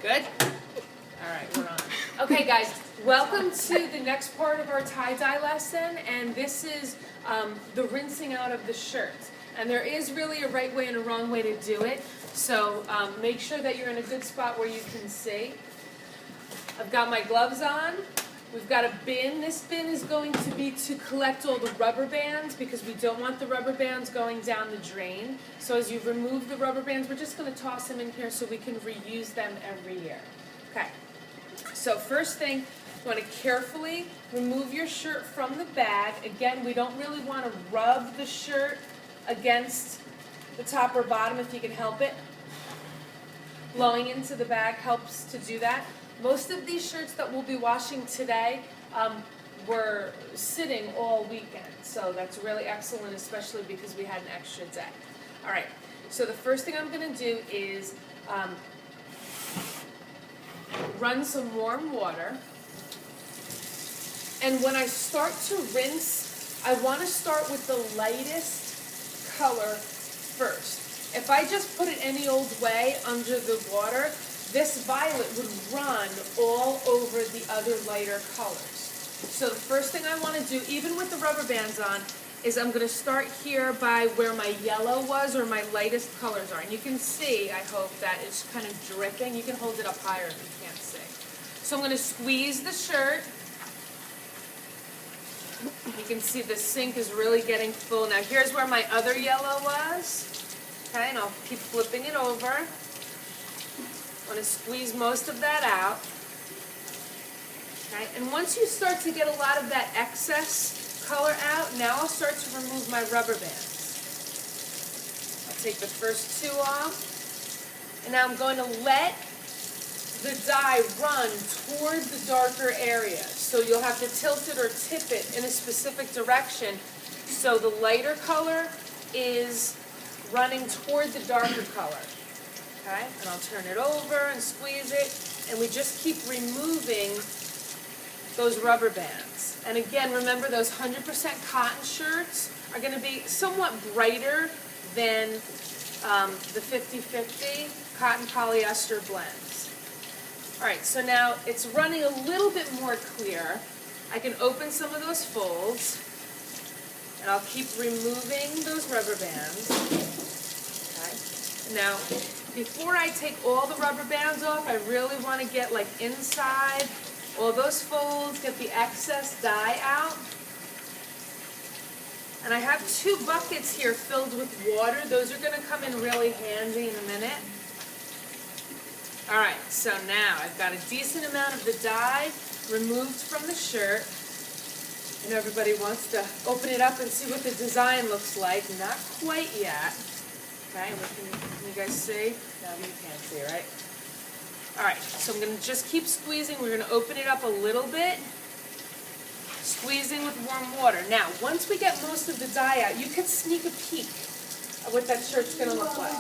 Good? All right, we're on. Okay, guys, welcome to the next part of our tie-dye lesson, and this is the rinsing out of the shirt. And there is really a right way and a wrong way to do it, so make sure that you're in a good spot where you can see. I've got my gloves on. We've got a bin. This bin is going to be to collect all the rubber bands because we don't want the rubber bands going down the drain. So as you remove the rubber bands, we're just going to toss them in here so we can reuse them every year. Okay, so first thing, you want to carefully remove your shirt from the bag. Again, we don't really want to rub the shirt against the top or bottom if you can help it. Blowing into the bag helps to do that. Most of these shirts that we'll be washing today were sitting all weekend, so that's really excellent, especially because we had an extra day. All right, so the first thing I'm going to do is run some warm water, and when I start to rinse, I want to start with the lightest color first. If I just put it any old way under the water, this violet would run all over the other lighter colors. So the first thing I want to do, even with the rubber bands on, is I'm going to start here by where my yellow was or my lightest colors are. And you can see, I hope, that it's kind of dripping. You can hold it up higher if you can't see. So I'm going to squeeze the shirt. You can see the sink is really getting full. Now here's where my other yellow was. Okay, and I'll keep flipping it over. I want to squeeze most of that out. Okay, and once you start to get a lot of that excess color out, now I'll start to remove my rubber bands. I'll take the first two off, and now I'm going to let the dye run toward the darker area. So you'll have to tilt it or tip it in a specific direction so the lighter color is running toward the darker color. Okay, and I'll turn it over and squeeze it, and we just keep removing those rubber bands. And again, remember those 100% cotton shirts are going to be somewhat brighter than the 50-50 cotton polyester blends. All right, so now it's running a little bit more clear. I can open some of those folds, and I'll keep removing those rubber bands. Okay, now before I take all the rubber bands off, I really want to get like inside all those folds, get the excess dye out. And I have 2 buckets here filled with water. Those are going to come in really handy in a minute. All right, so now I've got a decent amount of the dye removed from the shirt. And everybody wants to open it up and see what the design looks like. Not quite yet. Okay, can you guys see? No, you can't see, right? All right, so I'm going to just keep squeezing. We're going to open it up a little bit. Squeezing with warm water. Now, once we get most of the dye out, you can sneak a peek at what that shirt's going to look like.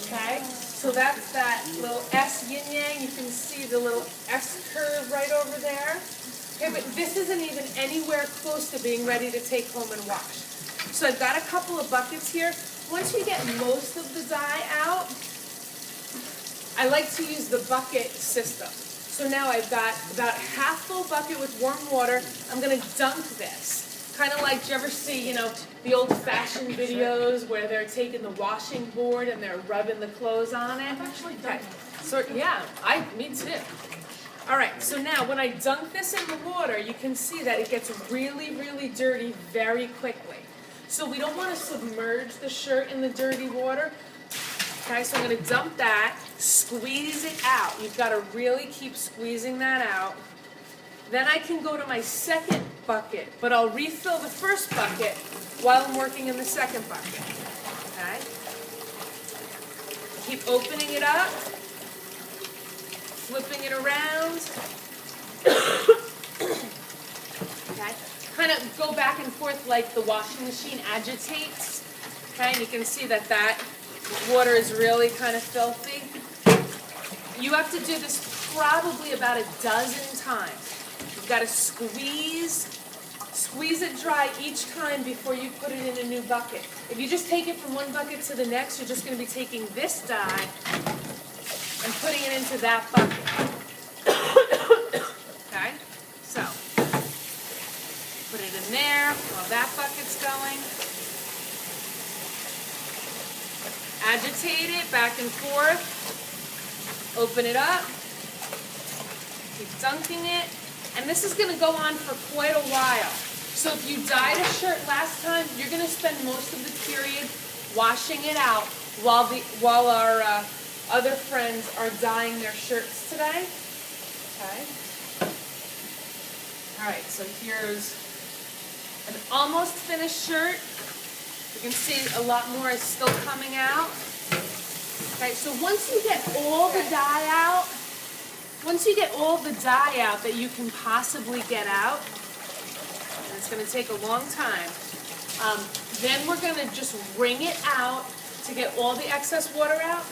Okay, so that's that little S yin-yang. You can see the little S curve right over there. Okay, but this isn't even anywhere close to being ready to take home and wash. So I've got a couple of buckets here. Once you get most of the dye out, I like to use the bucket system. So now I've got about a half full bucket with warm water. I'm going to dunk this. Kind of like, do you ever see, you know, the old-fashioned videos where they're taking the washing board and they're rubbing the clothes on it? I've actually done that. So, yeah, me too. All right, so now when I dunk this in the water, you can see that it gets really, really dirty very quickly. So we don't want to submerge the shirt in the dirty water. Okay, so I'm going to dump that, squeeze it out. You've got to really keep squeezing that out. Then I can go to my second bucket, but I'll refill the first bucket while I'm working in the second bucket. Okay? Keep opening it up, flipping it around. Okay? Kind of go back and forth like the washing machine agitates. Okay, and you can see that water is really kind of filthy. You have to do this probably about a dozen times. You've got to squeeze it dry each time before you put it in a new bucket. If you just take it from one bucket to the next, you're just going to be taking this dye and putting it into that bucket. Okay, so put it in there while that bucket's going. Agitate it back and forth. Open it up. Keep dunking it. And this is going to go on for quite a while. So if you dyed a shirt last time, you're going to spend most of the period washing it out while our other friends are dyeing their shirts today. Okay. All right, so here's an almost finished shirt. You can see a lot more is still coming out. Okay, so once you get all the dye out, that you can possibly get out, and it's going to take a long time, then we're going to just wring it out to get all the excess water out.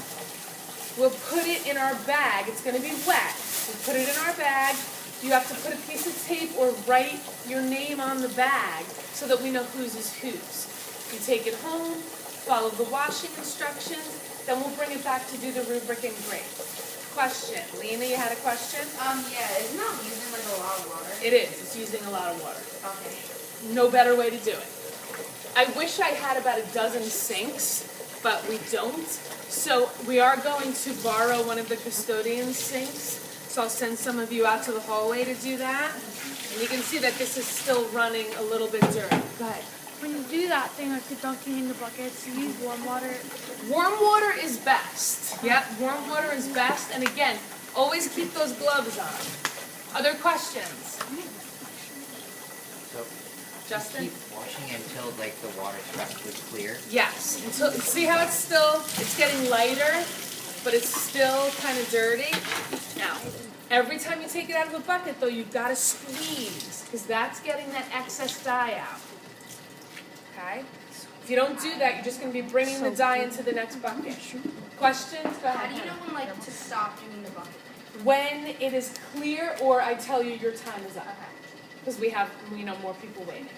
We'll put it in our bag. It's going to be wet. We'll put it in our bag. You have to put a piece of tape or write your name on the bag so that we know whose is whose. You take it home, follow the washing instructions, then we'll bring it back to do the rubric and grade. Question. Lena, you had a question? Yeah, isn't that using like a lot of water? It is. It's using a lot of water. Okay. No better way to do it. I wish I had about a dozen sinks, but we don't. So we are going to borrow one of the custodian's sinks. So I'll send some of you out to the hallway to do that. And you can see that this is still running a little bit dirty. Go ahead. When you do that thing like the dunking in the buckets, you use warm water. Warm water is best. Yep, warm water is best. And again, always keep those gloves on. Other questions? So Justin? keep washing until like the water's practically clear. Yes. Until, see how it's getting lighter, but it's still kind of dirty. Now, every time you take it out of the bucket, though, you've got to squeeze, because that's getting that excess dye out. Okay? If you don't do that, you're just going to be bringing the dye into the next bucket. Questions? Go How ahead. do you know when like to stop doing the bucket? When it is clear, or I tell you your time is up, Okay. because we have more people waiting.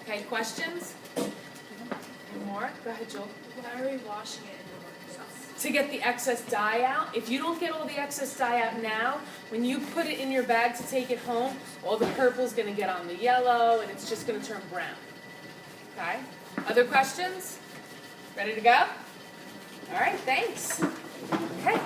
Okay? Questions? Any more? Go ahead, Joel. Why are we washing it in the bucket? To get the excess dye out. If you don't get all the excess dye out now, when you put it in your bag to take it home, all the purple's going to get on the yellow, and it's just going to turn brown. Okay? Other questions? Ready to go? All right, thanks. Okay.